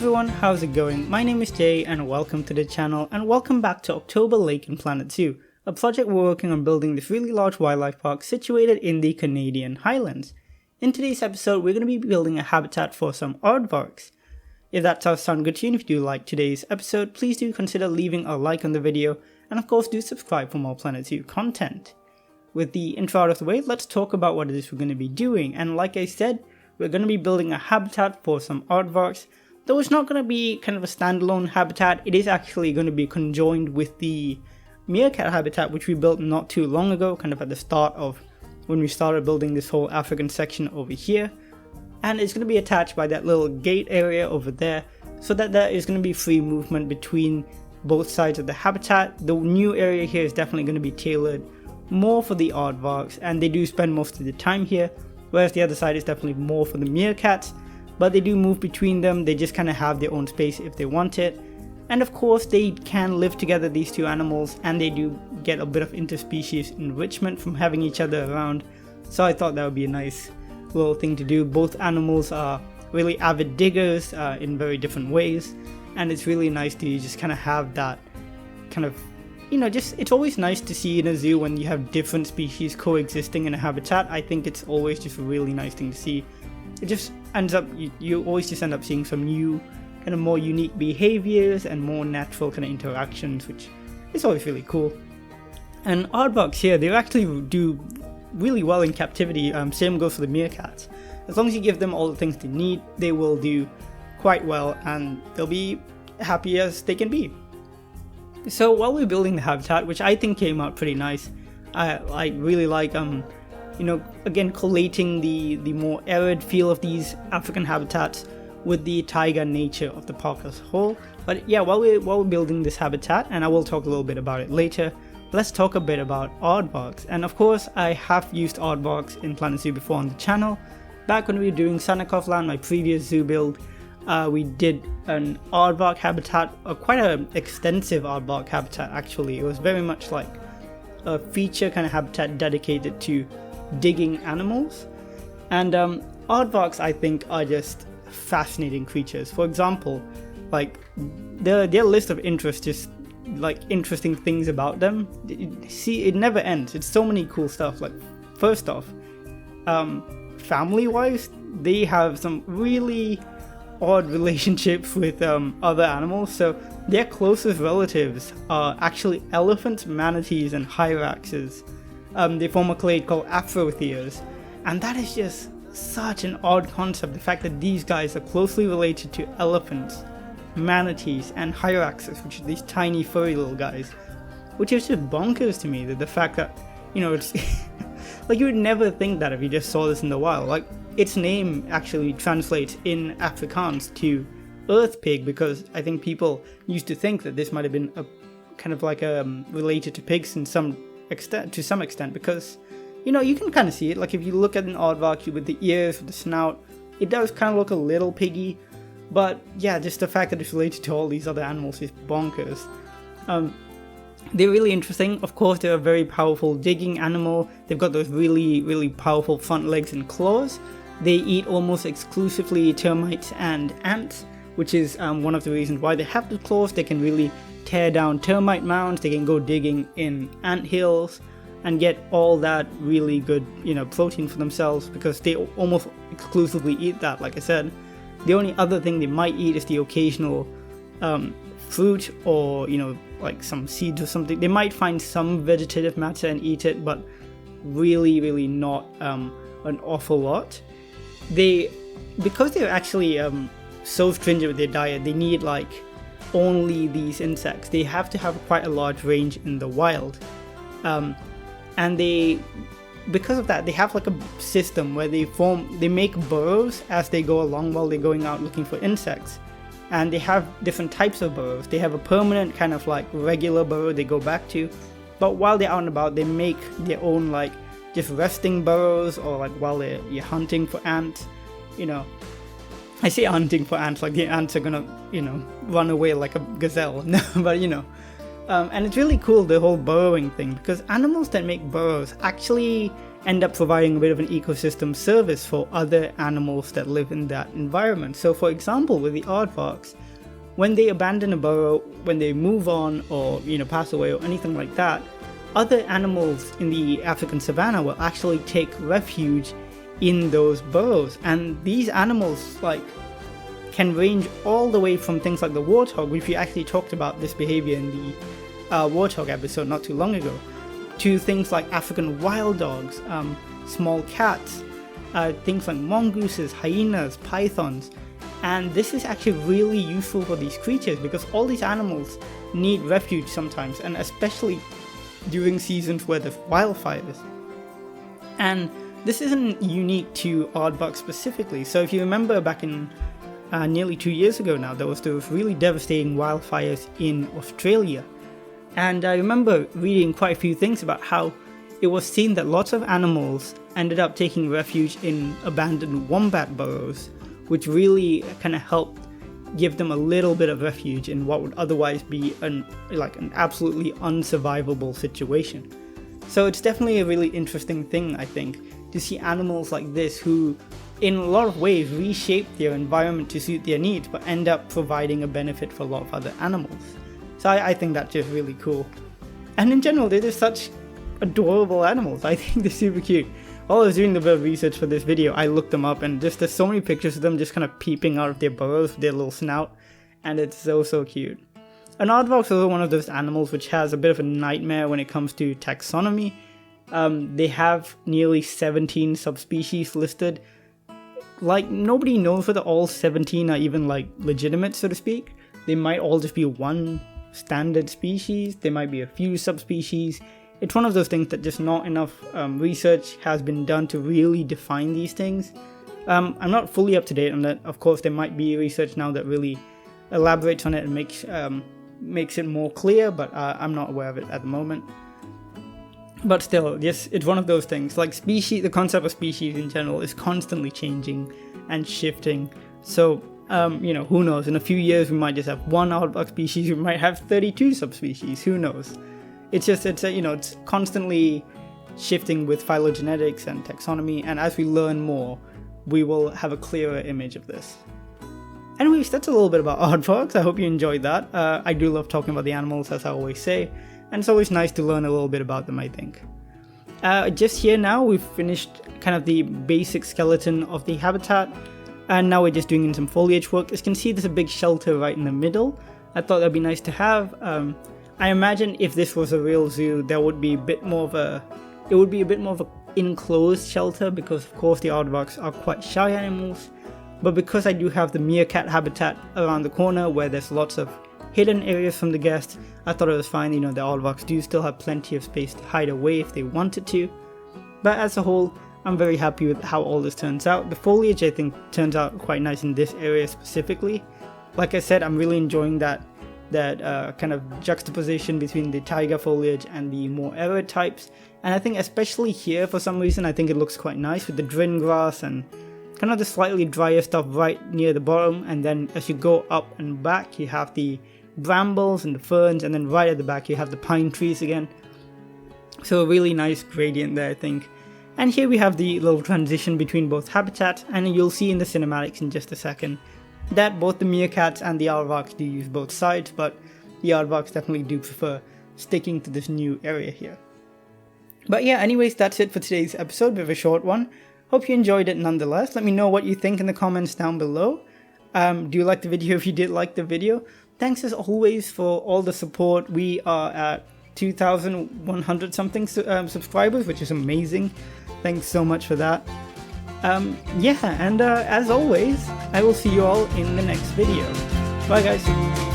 everyone, how's it going? My name is Jay and welcome to the channel, and welcome back to October Lake in Planet Zoo, a project we're working on building this really large wildlife park situated in the Canadian Highlands. In today's episode, we're going to be building a habitat for some aardvarks. If that does sound good to you and if you do like today's episode, please do consider leaving a like on the video, and of course do subscribe for more Planet Zoo content. With the intro out of the way, let's talk about what it is we're going to be doing, and like I said, we're going to be building a habitat for some aardvarks. Though it's not going to be kind of a standalone habitat, it is actually going to be conjoined with the meerkat habitat which we built not too long ago, kind of at the start of when we started building this whole African section over here. And it's going to be attached by that little gate area over there, so that there is going to be free movement between both sides of the habitat. The new area here is definitely going to be tailored more for the aardvarks, and they do spend most of the time here, whereas the other side is definitely more for the meerkats. But they do move between them, they just kind of have their own space if they want it. And of course they can live together, these two animals, and they do get a bit of interspecies enrichment from having each other around. So I thought that would be a nice little thing to do. Both animals are really avid diggers in very different ways, and it's really nice to just kind of have that kind of, you know, just it's always nice to see in a zoo when you have different species coexisting in a habitat. I think it's always just a really nice thing to see. It just ends up, you always just end up seeing some new, kind of more unique behaviors and more natural kind of interactions, which is always really cool. And aardvarks here, they actually do really well in captivity. Same goes for the meerkats. As long as you give them all the things they need, they will do quite well and they'll be happy as they can be. So while we're building the habitat, which I think came out pretty nice, I really like you know, again, collating the more arid feel of these African habitats with the taiga nature of the park as a whole. But yeah, while we're building this habitat, and I will talk a little bit about it later, let's talk a bit about aardvarks. And of course, I have used aardvarks in Planet Zoo before on the channel. Back when we were doing Sanakov Land, my previous zoo build, we did an aardvark habitat, quite an extensive aardvark habitat actually. It was very much like a feature kind of habitat dedicated to digging animals. And aardvarks, I think, are just fascinating creatures. For example, like their list of interests, just like interesting things about them, it never ends. It's so many cool stuff. Like, first off, family wise, they have some really odd relationships with other animals. So their closest relatives are actually elephants, manatees, and hyraxes. They form a clade called Afrotheres, and that is just such an odd concept, the fact that these guys are closely related to elephants, manatees, and hyraxes, which are these tiny furry little guys, which is just bonkers to me, that the fact that, you know, it's like you would never think that if you just saw this in the wild. Like, its name actually translates in Afrikaans to earth pig, because I think people used to think that this might have been a kind of like related to pigs in some extent, because, you know, you can kind of see it. Like, if you look at an aardvark with the ears, with the snout, it does kind of look a little piggy. But yeah, just the fact that it's related to all these other animals is bonkers. They're really interesting. Of course, they're a very powerful digging animal. They've got those really, really powerful front legs and claws. They eat almost exclusively termites and ants, which is one of the reasons why they have the claws. They can really tear down termite mounds, they can go digging in ant hills and get all that really good, you know, protein for themselves, because they almost exclusively eat that. Like I said, the only other thing they might eat is the occasional fruit, or, you know, like some seeds or something. They might find some vegetative matter and eat it, but really, really not an awful lot. Because they're actually so stringent with their diet, they need like only these insects. They have to have quite a large range in the wild, and because of that, they have like a system where they make burrows as they go along while they're going out looking for insects. And they have different types of burrows. They have a permanent kind of like regular burrow they go back to, but while they're out and about, they make their own like just resting burrows, or like while you're hunting for ants, you know. I say hunting for ants like the ants are gonna, you know, run away like a gazelle. No, but you know, And it's really cool, the whole burrowing thing, because animals that make burrows actually end up providing a bit of an ecosystem service for other animals that live in that environment. So for example, with the aardvarks, when they abandon a burrow, when they move on or pass away or anything like that, other animals in the African savanna will actually take refuge in those burrows. And these animals can range all the way from things like the warthog, which we actually talked about this behavior in the warthog episode not too long ago, to things like African wild dogs, small cats, things like mongooses, hyenas, pythons. And this is actually really useful for these creatures because all these animals need refuge sometimes, and especially during seasons where there's wildfires. And this isn't unique to aardvark specifically. So if you remember back in nearly 2 years ago now, there was those really devastating wildfires in Australia. And I remember reading quite a few things about how it was seen that lots of animals ended up taking refuge in abandoned wombat burrows, which really kind of helped give them a little bit of refuge in what would otherwise be an absolutely unsurvivable situation. So it's definitely a really interesting thing, I think, to see animals like this who in a lot of ways reshape their environment to suit their needs, but end up providing a benefit for a lot of other animals. So I think that's just really cool. And in general, they're just such adorable animals. I think they're super cute. While I was doing a bit of research for this video, I looked them up, and just there's so many pictures of them just kind of peeping out of their burrows with their little snout, and it's so cute. An aardvark is also one of those animals which has a bit of a nightmare when it comes to taxonomy. They have nearly 17 subspecies listed. Nobody knows whether all 17 are even legitimate, so to speak. They might all just be one standard species, there might be a few subspecies. It's one of those things that just not enough research has been done to really define these things. I'm not fully up to date on that. Of course, there might be research now that really elaborates on it and makes it more clear, but I'm not aware of it at the moment. But still, yes, it's one of those things. Species, the concept of species in general is constantly changing and shifting. So who knows? In a few years, we might just have one aardvark species. We might have 32 subspecies. Who knows? It's constantly shifting with phylogenetics and taxonomy. And as we learn more, we will have a clearer image of this. Anyways, that's a little bit about aardvarks. I hope you enjoyed that. I do love talking about the animals, as I always say. And it's always nice to learn a little bit about them, I think. Just here now, we've finished kind of the basic skeleton of the habitat. And now we're just doing in some foliage work. As you can see, there's a big shelter right in the middle. I thought that'd be nice to have. I imagine if this was a real zoo, there would be a bit more of a enclosed shelter, because of course the aardvarks are quite shy animals. But because I do have the meerkat habitat around the corner where there's lots of hidden areas from the guests, I thought it was fine. The aardvarks do still have plenty of space to hide away if they wanted to. But as a whole, I'm very happy with how all this turns out. The foliage, I think, turns out quite nice in this area specifically. Like I said, I'm really enjoying that kind of juxtaposition between the taiga foliage and the more arid types. And I think especially here, for some reason, I think it looks quite nice with the drin grass and kind of the slightly drier stuff right near the bottom. And then as you go up and back, you have the brambles and the ferns, and then right at the back you have the pine trees again. So a really nice gradient there, I think. And here we have the little transition between both habitats, and you'll see in the cinematics in just a second that both the meerkats and the aardvarks do use both sides, but the aardvarks definitely do prefer sticking to this new area here. But yeah, anyways, that's it for today's episode, bit of a short one. Hope you enjoyed it nonetheless. Let me know what you think in the comments down below. Do you like the video? If you did like the video, thanks as always for all the support. We are at 2,100 something subscribers, which is amazing. Thanks so much for that. As always, I will see you all in the next video. Bye guys.